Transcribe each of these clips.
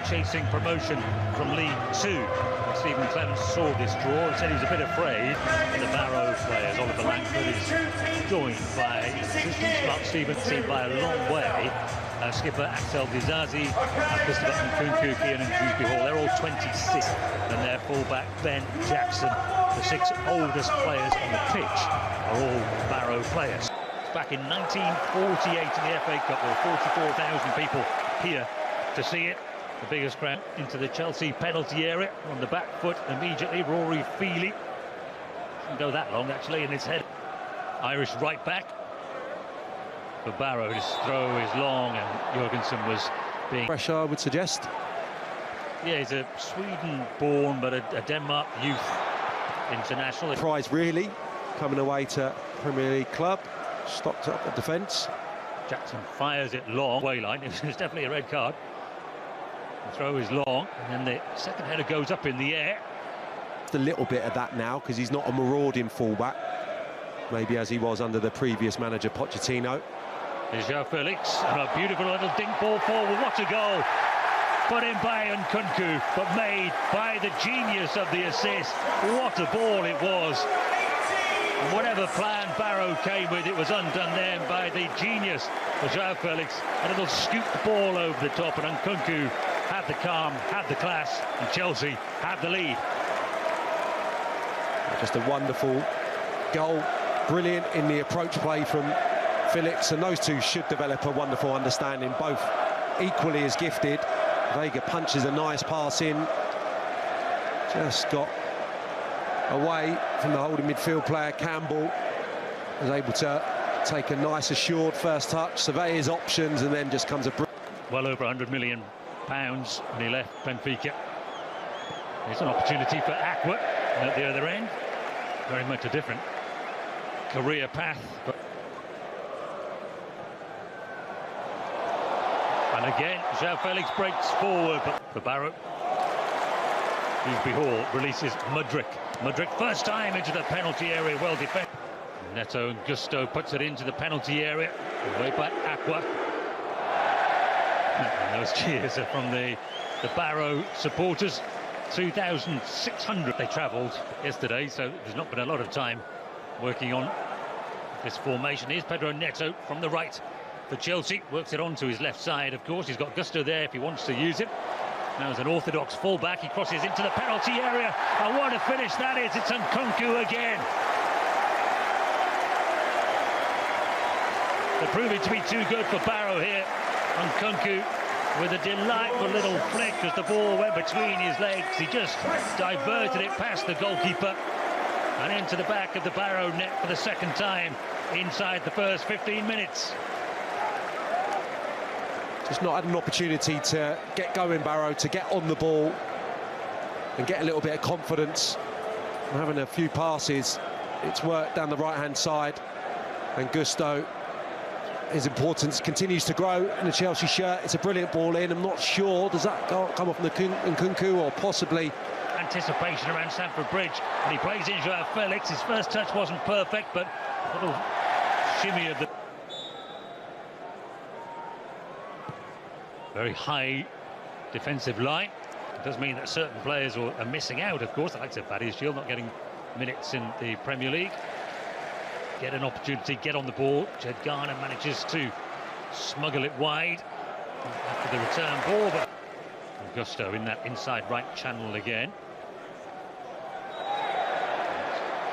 chasing promotion from League Two. Stephen Clements saw this draw and said he was a bit afraid. And the Barrow players, Oliver Langford is joined by assistants Mark Stevenson by a long way. Skipper Axel Gizazi, Christopher Nkunku, Ian and Dewsbury Hall, they're all 26. And their fullback Ben Jackson, the 6 oldest players on the pitch, are all Barrow players. Back in 1948 in the FA Cup, there were 44,000 people here to see it. The biggest crowd into the Chelsea penalty area on the back foot immediately. Rory Feely didn't go that long actually in his head. Irish right back for Barrow. His throw is long and Jorgensen was being pressure, I would suggest. Yeah, he's a Sweden-born but a Denmark youth international. Prize really coming away to Premier League club. Stocked up the defence. Jackson fires it long. Wayline, it's definitely a red card. The throw is long, and then the second header goes up in the air. Just a little bit of that now, because he's not a marauding fullback, maybe as he was under the previous manager Pochettino. There's João Felix, and a beautiful little dink ball forward. What a goal! Put in by Nkunku, but made by the genius of the assist. What a ball it was! And whatever plan Barrow came with, it was undone then by the genius of João Felix. A little scooped ball over the top, and Nkunku had the calm, had the class, and Chelsea had the lead. Just a wonderful goal, brilliant in the approach play from Felix, and those two should develop a wonderful understanding, both equally as gifted. Vega punches a nice pass in, just got away from the holding midfield player. Campbell was able to take a nice assured first touch, survey his options, and then just comes a well over £100 million when he left Benfica. There's an opportunity for Aqua at the other end. Very much a different career path. And again, João Felix breaks forward, but for Barrow. Dewsbury Hall releases Mudryk. Mudryk first time into the penalty area, well defended. Neto and Gusto puts it into the penalty area. Away by Aqua. And those cheers are from the Barrow supporters. 2,600 they travelled yesterday, so there's not been a lot of time working on this formation. Here's Pedro Neto from the right for Chelsea. Works it onto his left side, of course. He's got Gusto there if he wants to use it. Now as an orthodox fullback, he crosses into the penalty area. And what a finish that is. It's Nkunku again. They're proving to be too good for Barrow here. Nkunku with a delightful little flick as the ball went between his legs. He just diverted it past the goalkeeper and into the back of the Barrow net for the second time inside the first 15 minutes. Just not had an opportunity to get going, Barrow, to get on the ball and get a little bit of confidence. From having a few passes, it's worked down the right-hand side, and Gusto, his importance continues to grow in the Chelsea shirt. It's a brilliant ball in. I'm not sure, does that come off Nkunku or possibly... Anticipation around Stamford Bridge, and he plays in João Felix. His first touch wasn't perfect, but a little shimmy of the... Very high defensive line. It does mean that certain players are missing out, of course. The likes of Paddy Shield not getting minutes in the Premier League. Get an opportunity, get on the ball. Jed Garner manages to smuggle it wide after the return ball, but Gusto in that inside right channel again.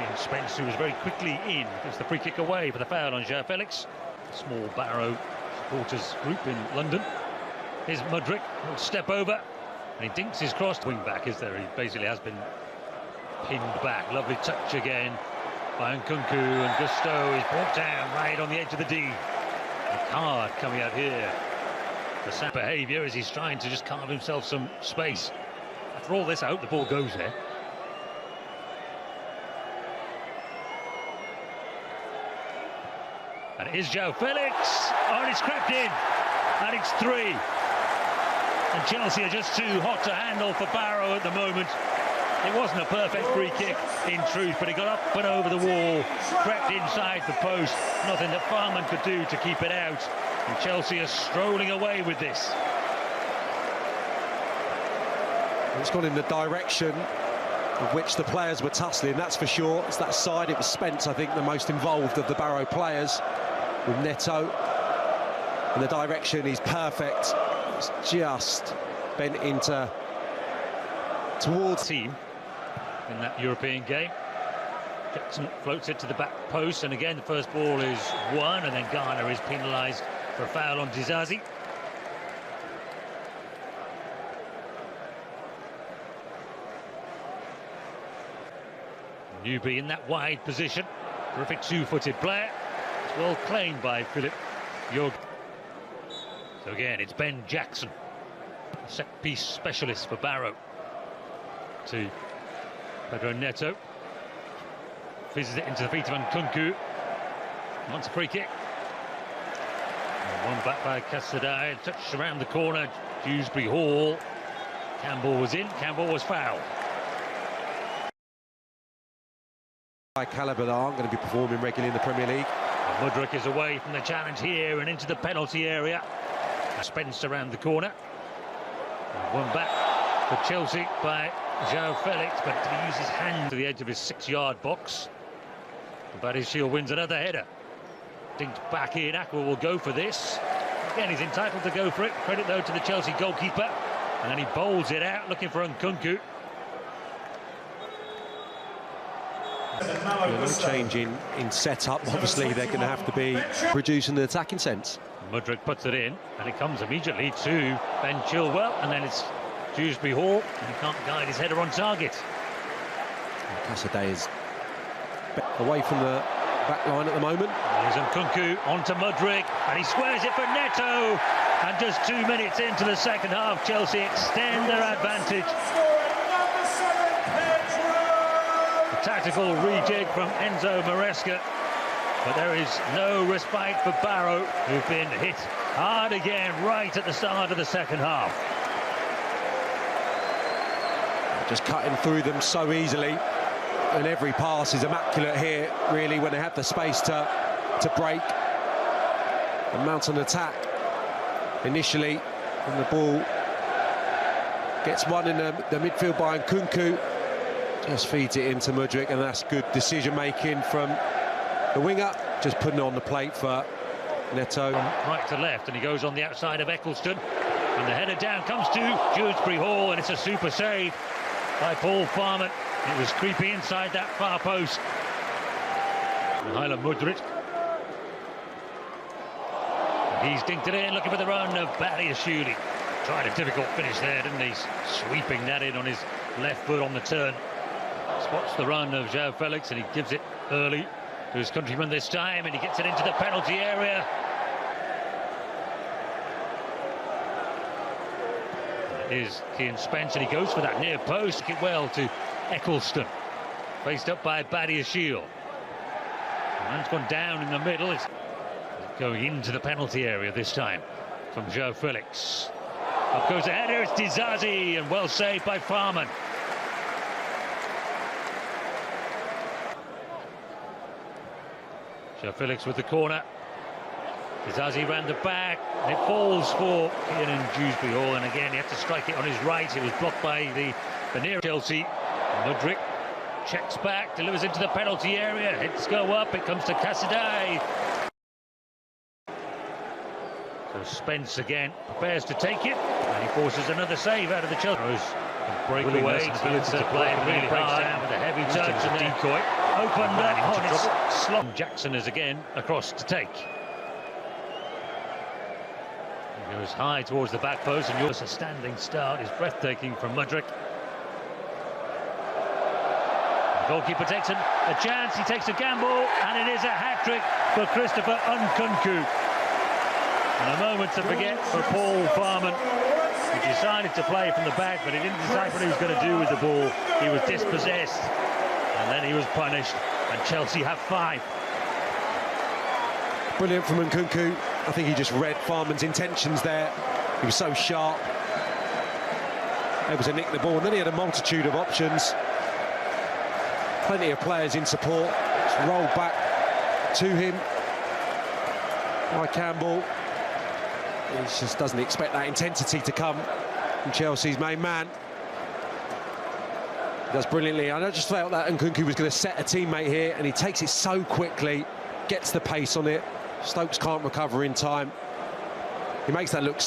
Ian Spence, who was very quickly in, gets the free kick away for the foul on João Felix. A small Barrow supporters group in London. Here's Mudryk, he'll step over, and he dinks his cross. Wing back is there, he basically has been pinned back. Lovely touch again by Nkunku, and Gusto is brought down right on the edge of the D. A card coming out here for sad behaviour as he's trying to just carve himself some space. After all this, I hope the ball goes there. And it is João Felix. Oh, and it's crept in. And it's 3. And Chelsea are just too hot to handle for Barrow at the moment. It wasn't a perfect free kick in truth, but he got up and over the wall, crept inside the post. Nothing that Farman could do to keep it out. And Chelsea are strolling away with this. It's gone in the direction of which the players were tussling, that's for sure. It's that side. It was Spence, I think, the most involved of the Barrow players, with Neto. And the direction is perfect. It's just bent into towards team in that European game. Jackson floats it to the back post, and again the first ball is won, and then Garner is penalised for a foul on Dizazi. Newby in that wide position. Terrific two-footed player. It's well claimed by Philip Jorg. So again, it's Ben Jackson, set-piece specialist for Barrow, to Pedro Neto. Fizzes it into the feet of Nkunku. Wants a free kick. And one back by Casadei. Touch around the corner. Dewsbury Hall. Campbell was in. Campbell was fouled. high calibre that aren't going to be performing regularly in the Premier League. And Mudryk is away from the challenge here and into the penalty area. Spence around the corner. And one back for Chelsea by João Felix, but did he use his hand to the edge of his 6-yard box? Badiashile wins another header. Dinked back in. Aqua will go for this. Again, he's entitled to go for it. Credit, though, to the Chelsea goalkeeper. And then he bowls it out, looking for Nkunku. No change in setup. Obviously, they're going to have to be producing the attacking sense. Mudryk puts it in, and it comes immediately to Ben Chilwell, and then it's Dewsbury Hall, and he can't guide his header on target. Casadei is away from the back line at the moment. Here's Nkunku onto Mudryk, and he squares it for Neto. And just 2 minutes into the second half, Chelsea extend their advantage. A tactical rejig from Enzo Maresca, but there is no respite for Barrow, who've been hit hard again right at the start of the second half. Just cutting through them so easily, and every pass is immaculate here, really, when they have the space to break and mount an attack initially, and the ball gets won in the midfield by Nkunku, just feeds it into Mudryk, and that's good decision-making from the winger, just putting it on the plate for Neto. Right to left, and he goes on the outside of Eccleston, and the header down comes to Dewsbury Hall, and it's a super save by Paul Farman. It was creepy inside that far post. Mihailo Mudryk. He's dinked it in, looking for the run of Badiashile. Tried a difficult finish there, didn't he? Sweeping that in on his left foot on the turn. Spots the run of João Felix, and he gives it early to his countryman this time, and he gets it into the penalty area. It is Kean Spence, and he goes for that near post. Kick well to Eccleston, faced up by Badiashile. Man's gone down in the middle. It's going into the penalty area this time from João Felix. Up goes the header, it's Dizazi, and well saved by Farman. João Felix with the corner. Dizazi round the back, and it falls for Ian and Dewsbury Hall, and again he had to strike it on his right. It was blocked by the near Chelsea. Mudryk checks back, delivers into the penalty area. Hits go up, it comes to Casadei. So Spence again prepares to take it, and he forces another save out of the Chelsea. Breakaway, ability to play really hard down with a heavy touch and a decoy. Open that, it's slot. Jackson is again across to take. He goes high towards the back post, and yours a standing start is breathtaking from Mudryk. The goalkeeper takes a chance, he takes a gamble, and it is a hat-trick for Christopher Nkunku. And a moment to forget for Paul Farman. He decided to play from the back, but he didn't decide what he was going to do with the ball. He was dispossessed, and then he was punished, and Chelsea have 5. Brilliant from Nkunku. I think he just read Farman's intentions there. He was so sharp, able to nick the ball, and then he had a multitude of options. Plenty of players in support. It's rolled back to him by Campbell. He just doesn't expect that intensity to come from Chelsea's main man. Does brilliantly. And I just felt that Nkunku was going to set a teammate here, and he takes it so quickly, gets the pace on it. Stokes can't recover in time. He makes that look